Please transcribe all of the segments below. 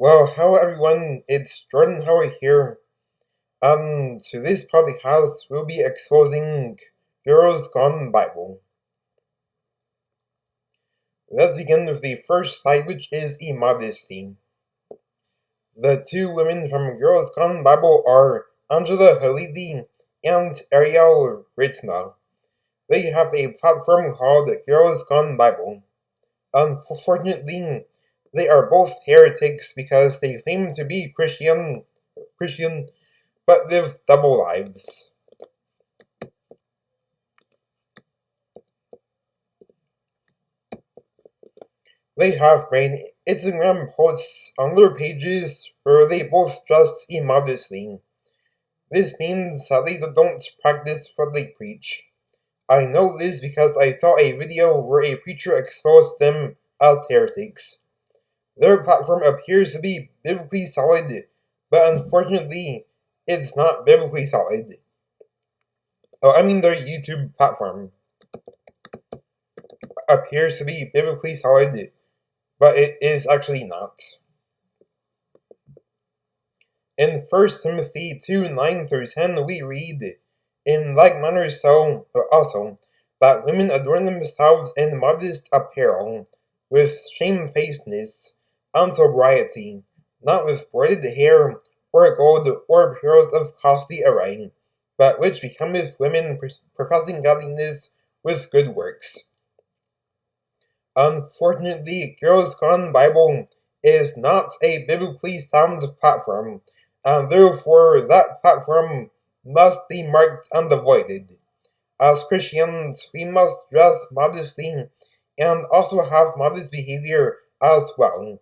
Well, hello everyone, it's Jordan Howard here. So this podcast will be exposing Girls Gone Bible. Let's begin with the first slide, which is immodesty. The two women from Girls Gone Bible are Angela Halili and Ariel Ritzma. They have a platform called Girls Gone Bible. Unfortunately, they are both heretics because they claim to be Christian, but live double lives. They have made Instagram posts on their pages where they both dress immodestly. This means that they don't practice what they preach. I know this because I saw a video where a preacher exposed them as heretics. Their platform appears to be biblically solid, but unfortunately, it's not biblically solid. Their YouTube platform appears to be biblically solid, but it is actually not. In 1 Timothy 2:9-10, we read, "In like manner also, that women adorn themselves in modest apparel, with shamefacedness and sobriety, not with braided hair, or gold, or pearls of costly array, but which becometh women professing godliness with good works." Unfortunately, Girls Gone Bible is not a biblically sound platform, and therefore that platform must be marked and avoided. As Christians, we must dress modestly and also have modest behavior as well.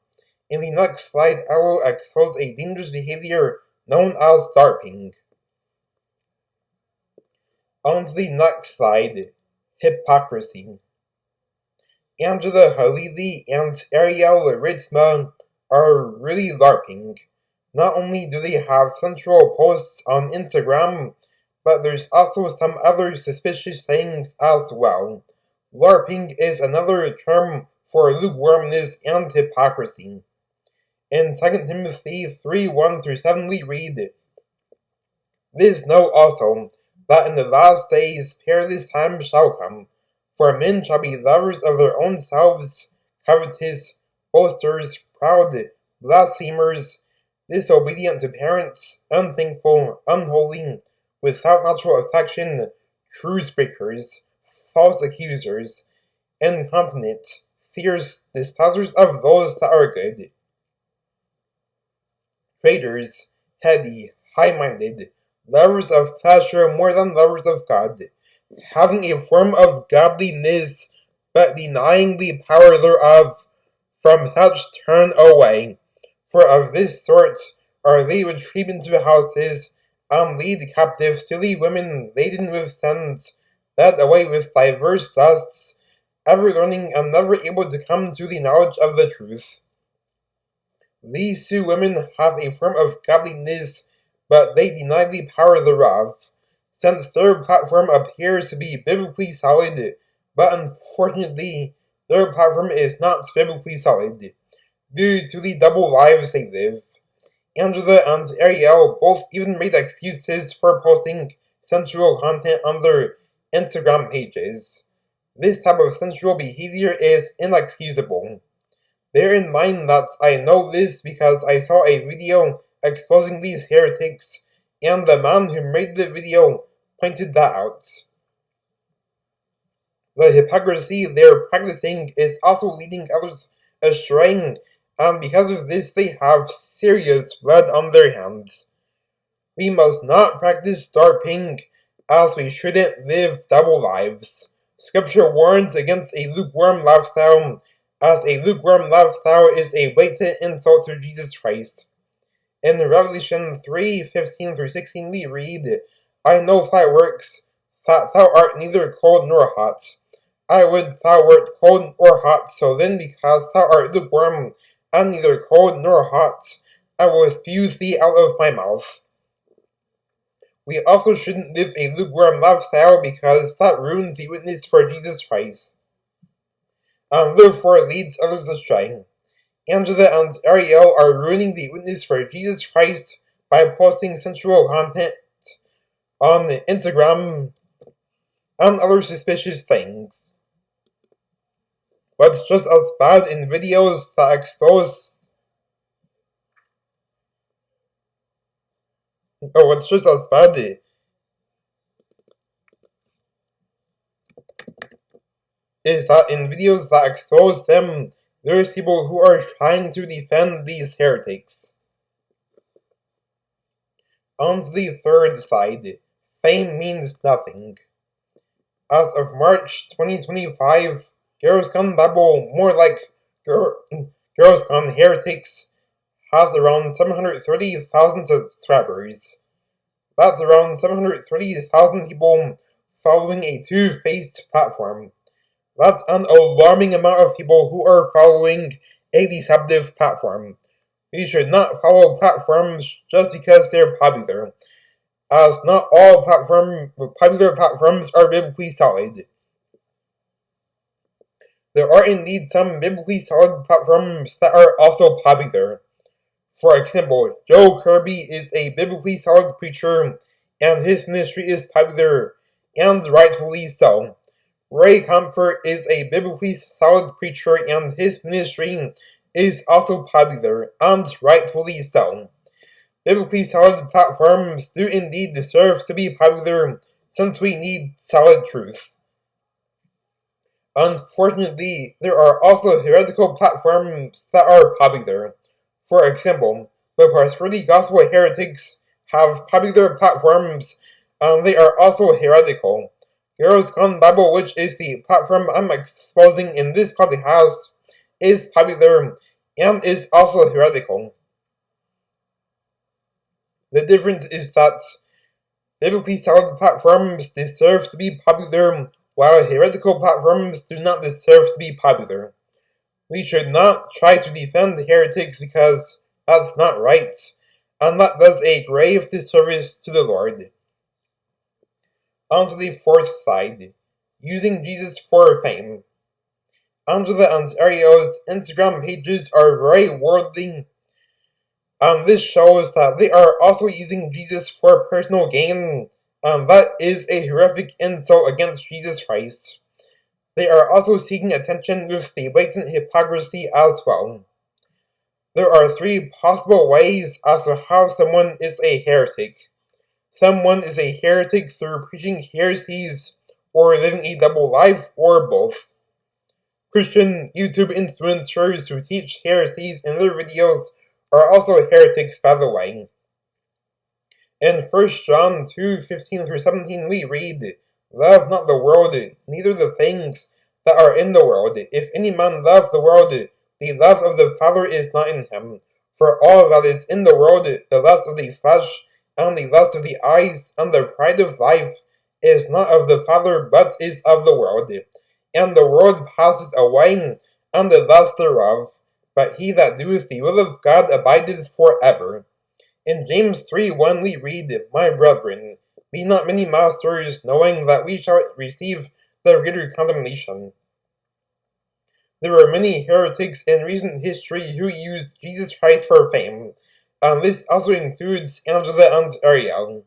In the next slide, I will expose a dangerous behavior known as DARPing. On to the next slide, hypocrisy. Angela Halili and Ariel Ritzma are really LARPing. Not only do they have sensual posts on Instagram, but there's also some other suspicious things as well. LARPing is another term for lukewarmness and hypocrisy. In 2 Timothy 3:1-7 we read, "This know also, that in the last days perilous times shall come. For men shall be lovers of their own selves, covetous, boasters, proud, blasphemers, disobedient to parents, unthankful, unholy, without natural affection, truce breakers, false accusers, incontinent, fierce, despisers of those that are good, traitors, heady, high-minded, lovers of pleasure more than lovers of God, having a form of godliness, but denying the power thereof. From such turn away. For of this sort are they which creep into houses, and lead captive silly women laden with sins, led away with diverse lusts, ever learning and never able to come to the knowledge of the truth." These two women have a form of godliness, but they deny the power thereof. Since their platform appears to be biblically solid, but unfortunately, their platform is not biblically solid, due to the double lives they live. Angela and Ariel both even made excuses for posting sensual content on their Instagram pages. This type of sensual behavior is inexcusable. Bear in mind that I know this because I saw a video exposing these heretics, and the man who made the video pointed that out. The hypocrisy they're practicing is also leading others astray, and because of this they have serious blood on their hands. We must not practice DARPing, as we shouldn't live double lives. Scripture warns against a lukewarm lifestyle, as a lukewarm lifestyle is a blatant insult to Jesus Christ. In Revelation 3:15-16 we read, "I know thy works, that thou art neither cold nor hot. I would thou wert cold or hot, so then because thou art lukewarm, and neither cold nor hot, I will spew thee out of my mouth." We also shouldn't live a lukewarm lifestyle because that ruins the witness for Jesus Christ, and therefore leads others astray. Angela and Ariel are ruining the witness for Jesus Christ by posting sensual content on Instagram and other suspicious things. What's just as bad in videos that expose what's just as bad is that in videos that expose them, there's people who are trying to defend these heretics. On to the third slide, fame means nothing. As of March 2025, Girls Gone Bible, more like Girls Gone Heretics, has around 730,000 subscribers. That's around 730,000 people following a two-faced platform. That's an alarming amount of people who are following a deceptive platform. We should not follow platforms just because they're popular, as not all popular platforms are biblically solid. There are indeed some biblically solid platforms that are also popular. For example, Joe Kirby is a biblically solid preacher, and his ministry is popular, and rightfully so. Ray Comfort is a biblically solid preacher, and his ministry is also popular, and rightfully so. Biblically solid platforms do indeed deserve to be popular, since we need solid truth. Unfortunately, there are also heretical platforms that are popular. For example, the Prosperity Gospel heretics have popular platforms, and they are also heretical. Girls Gone Bible, which is the platform I'm exposing in this podcast, is popular and is also heretical. The difference is that biblically solid platforms deserve to be popular, while heretical platforms do not deserve to be popular. We should not try to defend the heretics because that's not right, and that does a grave disservice to the Lord. On to the fourth slide, using Jesus for fame. Angela and Ariel's Instagram pages are very worldly, and this shows that they are also using Jesus for personal gain, and that is a horrific insult against Jesus Christ. They are also seeking attention with the blatant hypocrisy as well. There are three possible ways as to how someone is a heretic. Someone is a heretic through preaching heresies, or living a double life, or both. Christian YouTube influencers who teach heresies in their videos are also heretics, by the way. In 1 John 2:15-17 we read, "Love not the world, neither the things that are in the world. If any man love the world, the love of the Father is not in him. For all that is in the world, the lust of the flesh, and the lust of the eyes, and the pride of life, is not of the Father, but is of the world. And the world passes away, and the lust thereof, but he that doeth the will of God abideth for ever." In James 3:1 we read, "My brethren, be not many masters, knowing that we shall receive the greater condemnation." There were many heretics in recent history who used Jesus Christ for fame, and this also includes Angela and Ariel.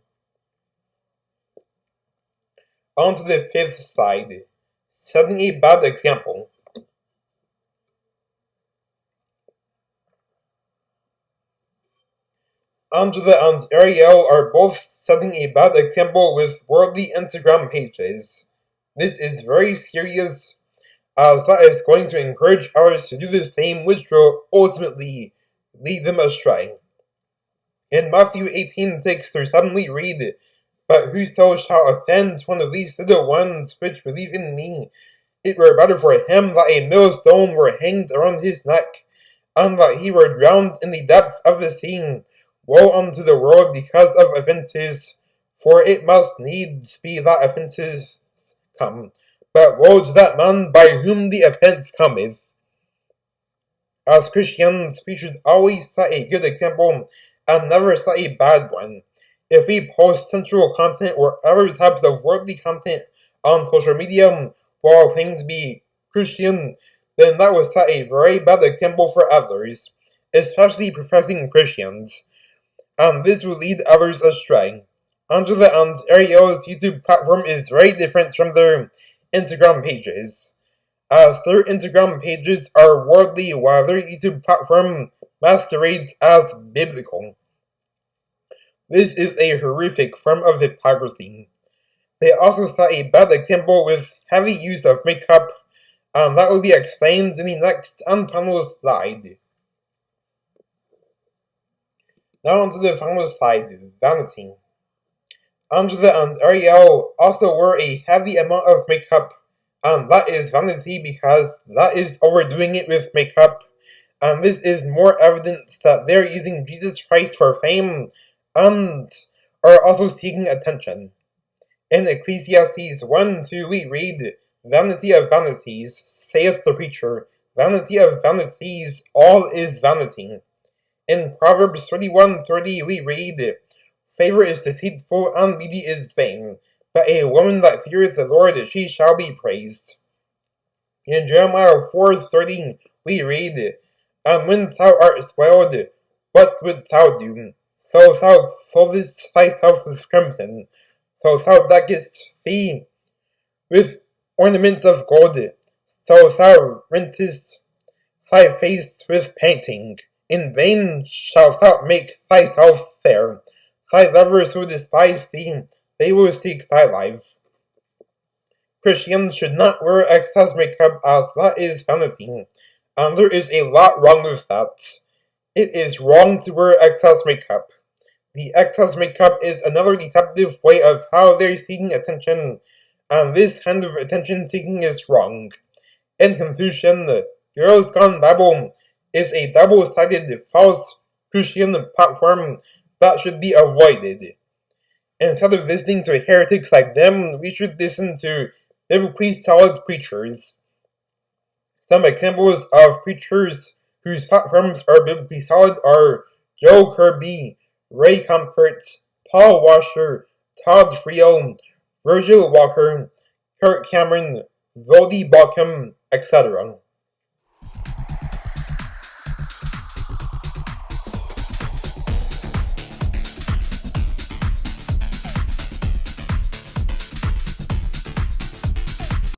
On to the fifth slide, setting a bad example. Angela and Ariel are both setting a bad example with worldly Instagram pages. This is very serious, as that is going to encourage others to do the same, which will ultimately lead them astray. In Matthew 18:6-7 we read, "But whoso shall offend one of these little ones which believe in me, it were better for him that a millstone were hanged around his neck, and that he were drowned in the depths of the sea. Woe unto the world because of offences, for it must needs be that offences come. But woe to that man by whom the offence cometh." As Christians, we should always set a good example and never set a bad one. If we post sensual content or other types of worldly content on social media while claiming to be Christian, then that would set a very bad example for others, especially professing Christians, and this would lead others astray. Angela and Ariel's YouTube platform is very different from their Instagram pages, as their Instagram pages are worldly while their YouTube platform masquerades as biblical. This is a horrific form of hypocrisy. They also set a bad example with heavy use of makeup, and that will be explained in the next and final slide. Now onto the final slide, vanity. Angela and Ariel also wear a heavy amount of makeup, and that is vanity because that is overdoing it with makeup, and this is more evidence that they're using Jesus Christ for fame and are also seeking attention. In Ecclesiastes 1:2 we read, "Vanity of vanities, saith the preacher, vanity of vanities, all is vanity." In Proverbs 31:30 we read, "Favor is deceitful and beauty is vain, but a woman that fears the Lord, she shall be praised." In Jeremiah 4:30 we read, "And when thou art spoiled, what wilt thou do? So thou clothest thyself with crimson, so thou deckest thee with ornaments of gold, so thou rentest thy face with painting. In vain shalt thou make thyself fair. Thy lovers who despise thee, they will seek thy life." Christians should not wear excess makeup as that is vanity, and there is a lot wrong with that. It is wrong to wear excess makeup. The excess makeup is another deceptive way of how they're seeking attention, and this kind of attention seeking is wrong. In conclusion, Girls Gone Bible is a double-sided false Christian platform that should be avoided. Instead of listening to heretics like them, we should listen to biblically solid preachers. Some examples of preachers whose platforms are biblically solid are Joe Kirby, Ray Comfort, Paul Washer, Todd Friel, Virgil Walker, Kirk Cameron, Voddie Baucham, etc.